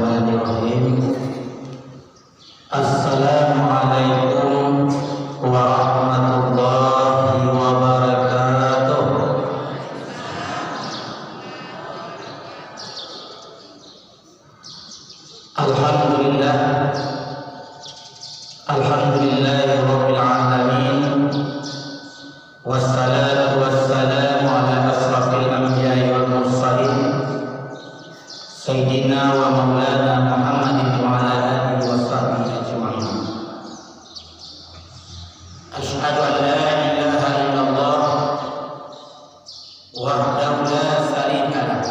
Bismillahirrahmanirrahim. Assalamualaikum warahmatullahi wabarakatuh. Alhamdulillah, alhamdulillahirabbil alamin. Wassalatu wassalamu ala asrafil anbiya'i wal mursalin Sayyidina wa maulana Muhammadin wa ala alihi wa sahbihi ajma'in. Asyhadu an la ilaha illallah wahdahu la syarika lah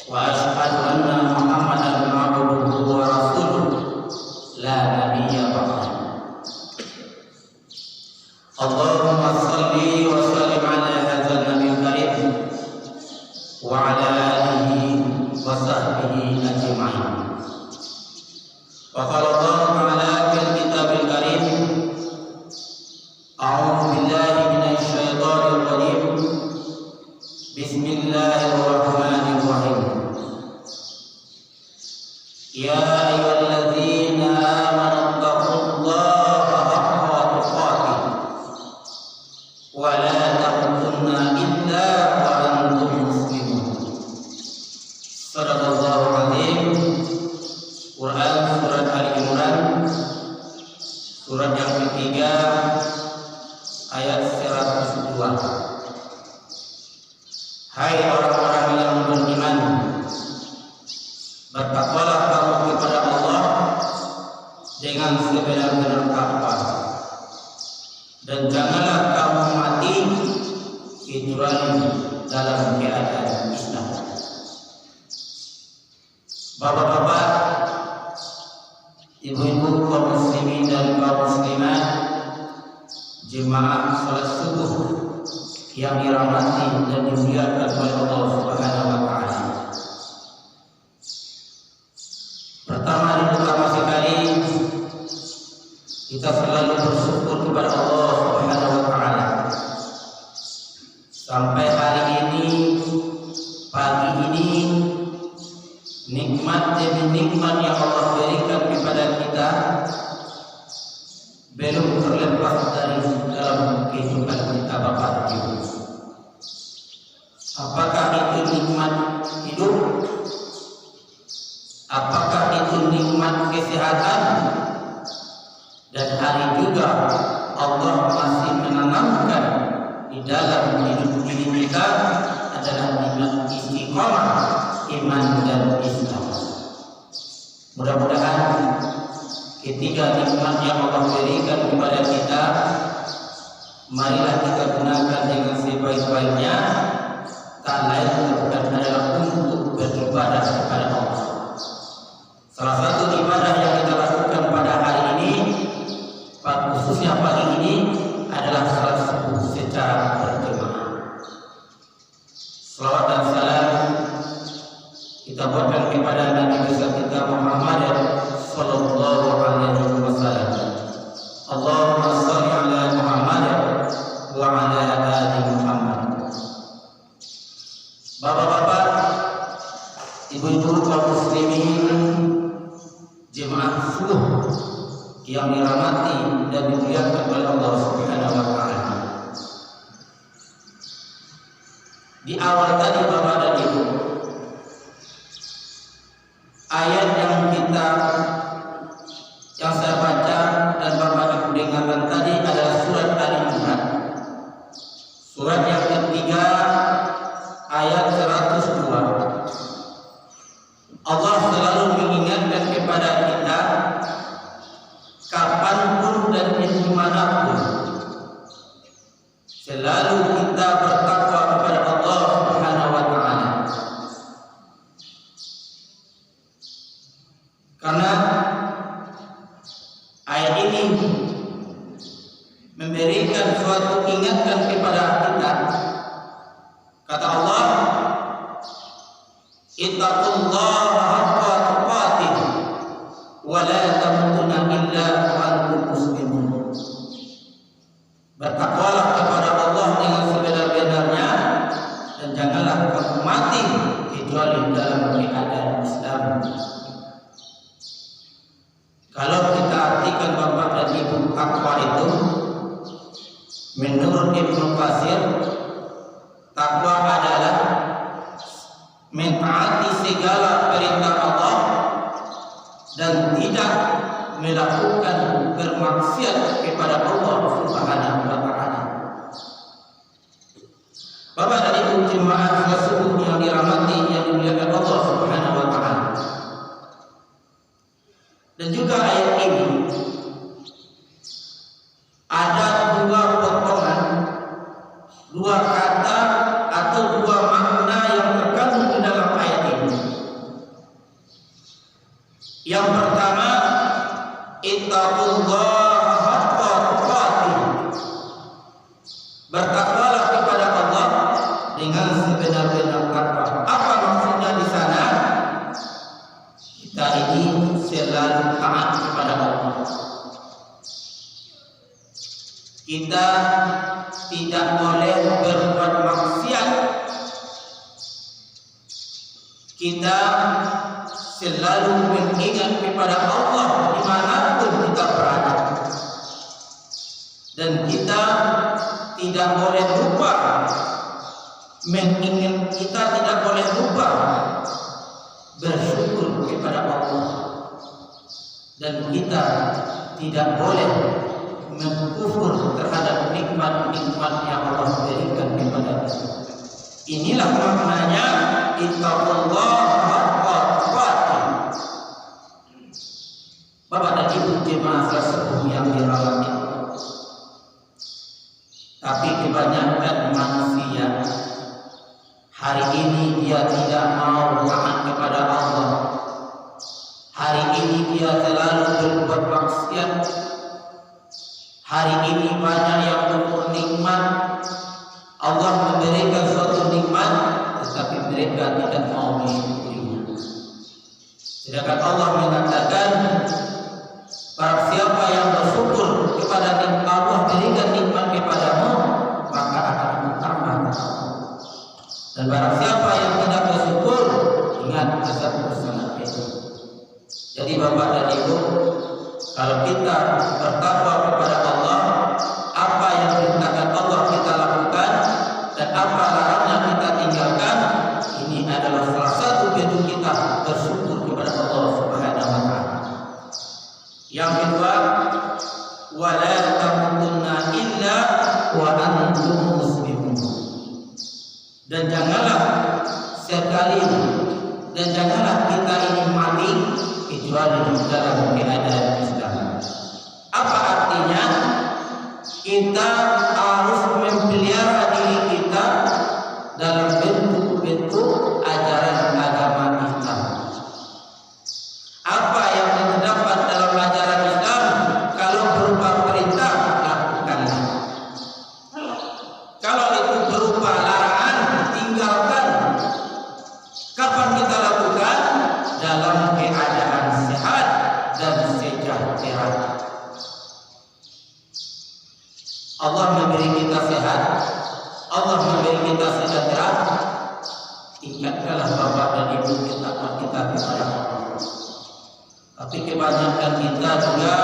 wa asyhadu anna Muhammadan abduhu wa rasuluh la nabiyya ba'dahu. Allahumma shalli wa sallim ala hadzal nabiyil karim wa ala alihi wa sahbihi ajma'in. Wa qala Allah ta'ala fil kitabil karim, a'udzu billahi minasy syaithanir rajim. Bismillahirrahmanirrahim. Ya ayyuhalladzina amanu taqullaha haqqa tuqatih wa la tamutunna illa wa antum muslimun. Sadaqallahu azim. Quran surat Ali Imran, surat yang ketiga, ayat 102. Hai orang-orang yang beriman, bertakwalah kamu kepada Allah dengan sebenar-benar takwa, dan janganlah kamu mati kecuali dalam keadaan Islam. Bapak-bapak, ibu-ibu, kaum muslimin dan kaum muslimat, jemaah salat subuh yang dirahmati dan dimuliakan oleh Allah Subhanahu wa taala. Pertama sekali kita selalu bersyukur kepada Allah Subhanahu wa taala. Sampai hari ini, pagi ini, nikmat demi nikmat yang Allah berikan kepada kita belum terlepas dari dalam kehidupan kita, Bapak Ibu. Apakah itu nikmat hidup? Apakah itu nikmat kesehatan? Dan hari juga Allah masih menanamkan di dalam hidup ini kita adalah nikmat istiqamah iman dan Islam. Mudah-mudahan ketiga nikmat yang Allah berikan kepada kita, marilah kita gunakan dengan sebaik-baiknya. Tak lain bukan adalah untuk beribadah kepada Allah. Salah satu ibadah yang kita lakukan pada hari ini, khususnya pagi ini, adalah salat subuh secara berjamaah. Salawat dan salam kita buatkan kepada Nabi besar kita Muhammad sallallahu alaihi wasallam. Allahumma shalli ala Muhammad wa ala ali Muhammad. Bapak-bapak, ibu-ibu, kaum muslimin, jemaah subuh yang dirahmati dan dimuliakan oleh Allah Subhanahu wa taala. Di awal tadi, Bapak dan Ibu, ayat yang saya baca dan Bapak Ibu dengarkan tadi adalah surat Ali Imran, surat yang ketiga, ayat 102. Allah selalu mengingatkan kepada kita kapanpun dan dimanapun, selalu kita bertakwa kepada Allah Subhanahu wa taala. Karena ayat ini memberikan suatu ingatkan kepada kita. Kata Allah, ittaqullaha haqqa tuqatih wa la tamutunna illa wa antum muslimun. Bertakwalah kepada Allah dengan sebenar-benarnya dan janganlah kamu mati kecuali dalam keadaan Islam. Fasir, takwa adalah mentaati segala perintah Allah dan tidak melakukan bermaksiat kepada Allah Subhanahu wa taala. Bapak dan Ibu jemaah subuh yang dirahmati yang dimuliakan Allah Subhanahu wa taala. Dan juga ayat ini ada dua potongan, dua kata atau dua makna yang terkandung di dalam ayat ini. Yang pertama, ittaqullaha haqqa tuqatih. Bertakwalah kepada Allah dengan sebenar-benar takwa. Apa maksudnya di sana? Kita ini selalu taat kepada Allah. Kita tidak boleh berbuat maksiat. Kita selalu mengingat kepada Allah dimanapun kita berada. Dan kita tidak boleh lupa mengingat, kita tidak boleh lupa bersyukur kepada Allah. Dan kita tidak boleh mengkufur terhadap nikmat-nikmat yang Allah berikan kepada kita. Inilah maknanya ittaqullaha haqqa tuqatih. Bapak dan Ibu jemaah subuh yang dirahmati. Tapi kebanyakan manusia hari ini dia tidak mau taat kepada Allah. Hari ini dia selalu berbuat maksiat. Hari ini banyak yang kufur nikmat. Allah memberikan suatu nikmat, tetapi mereka tidak mau mensyukurinya. Sedangkan Allah mengatakan, barang siapa yang bersyukur kepada nikmat Allah berikan nikmat kepadamu, maka akan bertambah. Dan barang siapa yang tidak bersyukur, ingat azab sangat pedih. Jadi Bapak dan Ibu, kalau kita bertakwa kepada Allah, apa yang diperintahkan Allah kita lakukan dan apa larangnya kita tinggalkan, ini adalah salah satu bentuk kita bersyukur kepada Allah Subhanahu wa taala. Yang kedua, wala tamutunna illa wa antum muslimun. Dan janganlah sekali dan janganlah kita ini mati kecuali dalam keadaan Islam. Apa artinya? Kita harus memelihara diri kita dalam bentuk-bentuk ajaran agama Islam. Apa yang terdapat dalam ajaran Islam, kalau berupa perintah, lakukanlah. Kalau itu berupa larangan, tinggalkan. Kapan kita lakukan? Dalam keadaan sehat dan sejahtera. Allah memberi kita sehat, Allah memberi kita sejahtera. Ingatkanlah Bapak dan Ibu kita kepada Allah. Tapi kebanyakan kita juga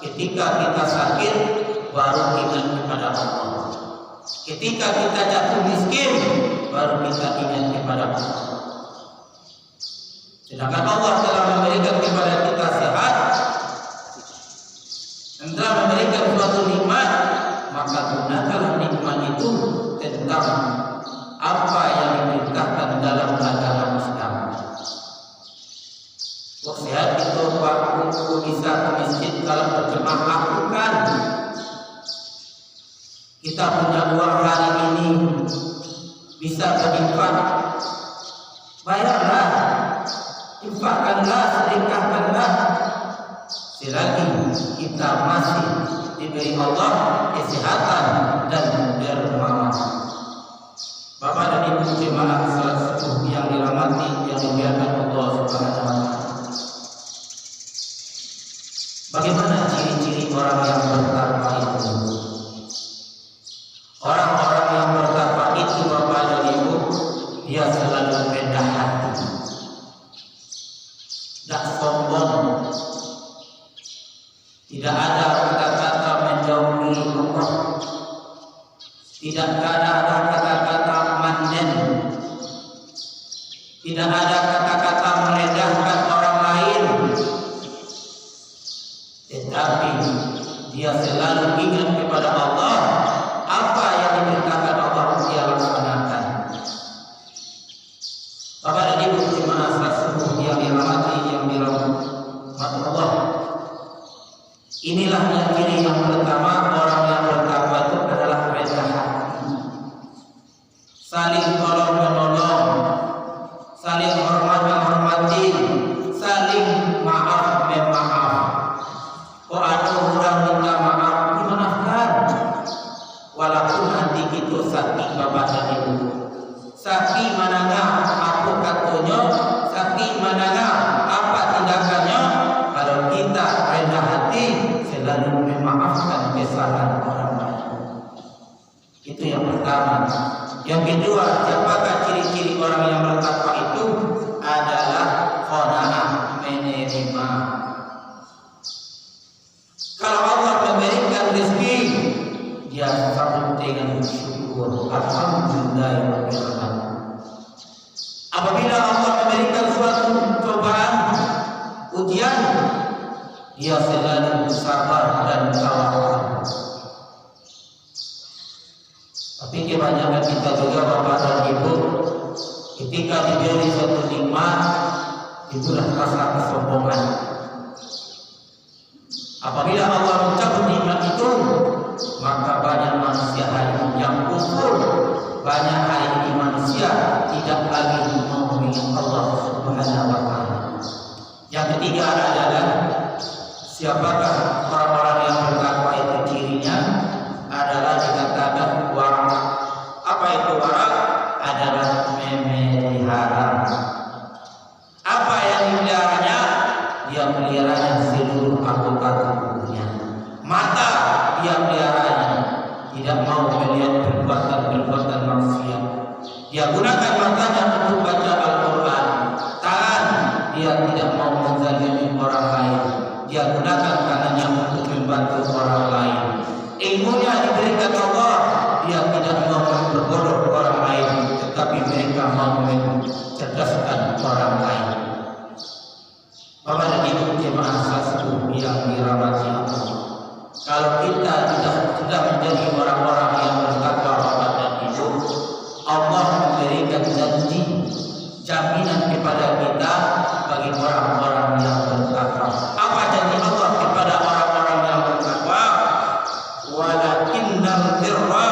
ketika kita sakit baru ingat kepada Allah. Ketika kita jatuh miskin baru kita ingat kepada Allah. Sedangkan Allah telah memberikan kepada kita sehat dan telah memberikan suatu nikmat, maka gunakanlah nikmat itu tentang apa yang diperintahkan dalam agama Islam. Sehat itu waktu bisa ke masjid kalau berjemaah lakukan. Kita punya uang hari ini bisa berinfak, bayarlah, infakkanlah, sedekahkanlah. Selagi kita masih diberi Allah kesehatan dan dermawan. Bapak dan Ibu jemaah salat subuh yang dirahmati yang dimuliakan Allah Subhanahu wa taala. Bagaimana ciri-ciri orang yang bertakwa itu? Orang-orang yang bertakwa itu Bapak dan Ibu, dia selalu rendah hati, tidak sombong, tidak ada kata-kata menjauhi Allah. tidak ada kata-kata manden, tidak ada kata-kata merendahkan orang lain, tetapi dia selalu ingat kepada Allah. Apa yang diperintahkan Allah dia laksanakan. Bapak dan Ibu jemaah salat yang dirahmati Allah, inilah yang ciri yang pertama orang yang bertakwa itu adalah rendah hati, saling tolong menolong, saling hormat menghormati, saling maaf memaaf. Kok ada orang minta maaf dimaafkan, walaupun hati kita sakit. Bapak dan Ibu, sakit mananya apa katanya, sakit mananya apa tindakannya. Kalau kita rendah hati, selalu memaafkan kesalahan orang lain. Itu yang pertama. Yang kedua, siapakah ciri-ciri orang yang bertakwa itu? Adalah qanaah, menerima. Kalau Allah memberikan rezeki, dia sambut dengan syukur, alhamdulillah. Apabila Allah memberikan suatu cobaan, ujian, dia selalu sabar dan tawakal. Tapi kebanyakan kita juga Bapak dan Ibu, ketika diberi suatu nikmat, itulah rasa kesombongan. Apabila Allah mencabut nikmat itu, maka banyak manusia hari ini yang kufur. Banyak hari ini manusia tidak lagi mau mengingat Allah Subhanahu wa Ta'ala. Yang ketiga adalah siapakah orang-orang yang bertakwa itu? Cirinya adalah dikatakan wara. Apa itu wara? Adalah memelihara. Apa yang dipeliharanya? Dia meliharanya seluruh anggota tubuhnya. Mata dia meliharanya, tidak mau melihat perbuatan-perbuatan maksiat. Dia gunakan matanya untuk baca Al-Quran. Tangan dia tidak mau menzalimi orang lain. Dia gunakan tangannya untuk membantu orang lain. Ilmunya diberikan Allah, dia tidak mau memperbodoh orang lain, tetapi mereka mau mencerdaskan orang lain. Bapak dan Ibu jemaah salat yang dirahmati Allah, kalau kita sudah menjadi orang-orang yang bertakwa, Bapak dan Ibu, Allah memberikan janji, jaminan kepada kita bagi orang-orang yang bertakwa. Apa janji Allah kepada orang-orang yang bertakwa? Walakinnal birra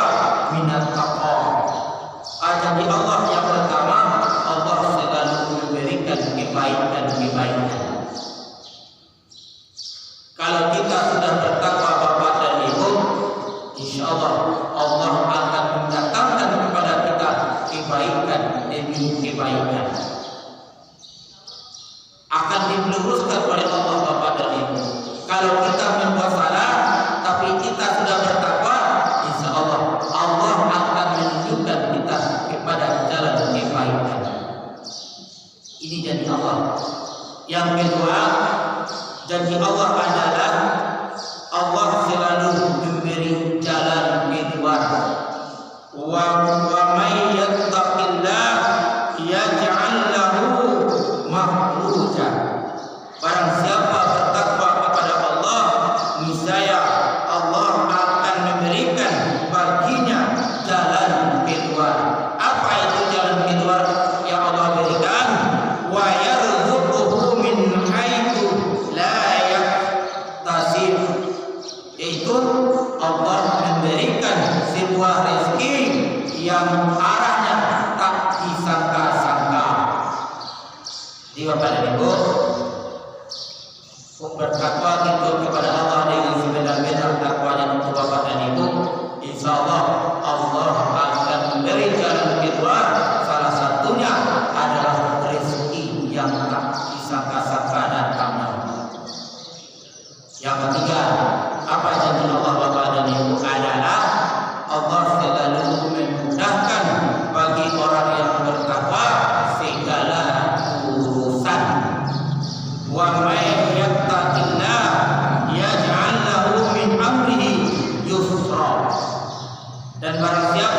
minat taqwa. Janji Allah yang pertama, Allah selalu memberikan kebaikan-kebaikan. Kalau kita sudah bertakwa Bapak dan Ibu, insya Allah Allah akan mendatangkan kepada kita kebaikan demi kebaikan. Akan diluruskan oleh Allah Bapak dan Ibu. Kalau kita membuat salah, tapi kita sudah bertakwa, insya Allah Allah akan menunjukkan kita kepada jalan kebaikan. Ini janji Allah. Yang kedua, janji Allah adalah Allah selalu memberi jalan keluar. Wa may yattaqillah yaj'al lahu makhraja. Barang siapa bertakwa kepada Allah, niscaya Allah akan memberikan baginya jalan keluar. Apa itu jalan keluar yang Allah berikan? Wa yarzuquhu min haitsu la yahtasib. Itu Allah memberikan sebuah rezeki yang arahnya tak disangka-sangka. Di Bapak dan Ibu, bertakwa itu kepada Allah dengan sebenar-benar takwanya untuk Bapak dan Ibu, insya Allah Allah akan memberi jalan keluar. Salah satunya adalah rezeki yang tak disangka-sangka datangnya. Yang ketiga, apa janji Allah Bapak dan Ibu? Adalah Allah selalu memudahkan bagi orang yang bertakwa segala urusan. Wa may yattaqillah yaj'al lahu min amrihi yusra. Dan barang siapa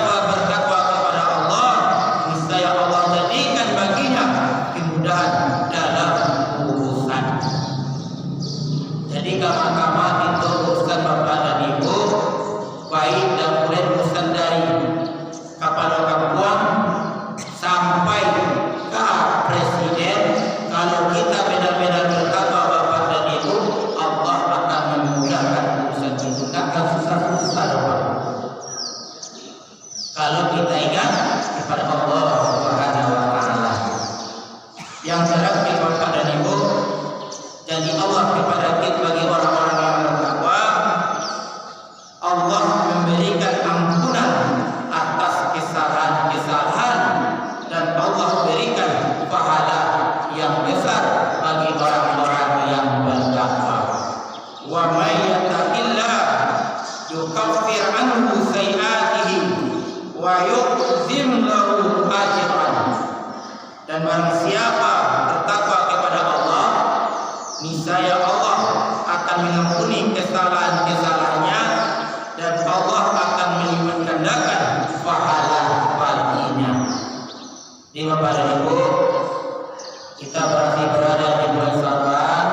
masih berada di bulan Sya'ban,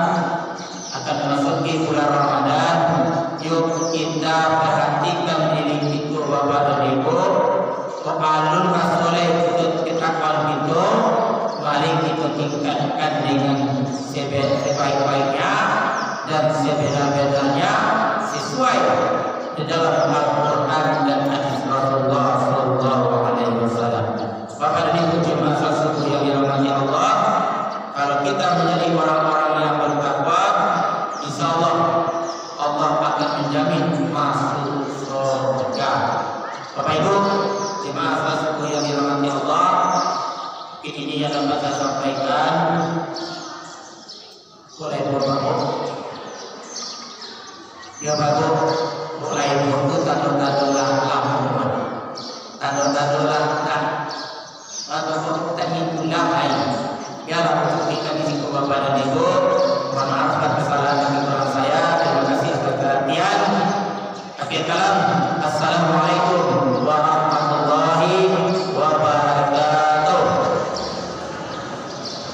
akan memasuki bulan Ramadan. Yuk kita perhatikan diri kita Bapak dan Ibu. Alun masoleh ketakwaan kita, mari kita tingkatkan dengan sebaik-baiknya dan sebenar-benarnya sesuai di dalam Al-Quran dan hadis Rasulullah Sallallahu Alaihi Wasallam. Bapak dan Ibu jemaah sekalian yang dirahmati Allah, kalau kita menjadi orang-orang yang bertakwa, insya Allah Allah akan menjamin masuk surga. Bapak Ibu jemaah sekalian yang dirahmati Allah, ini adalah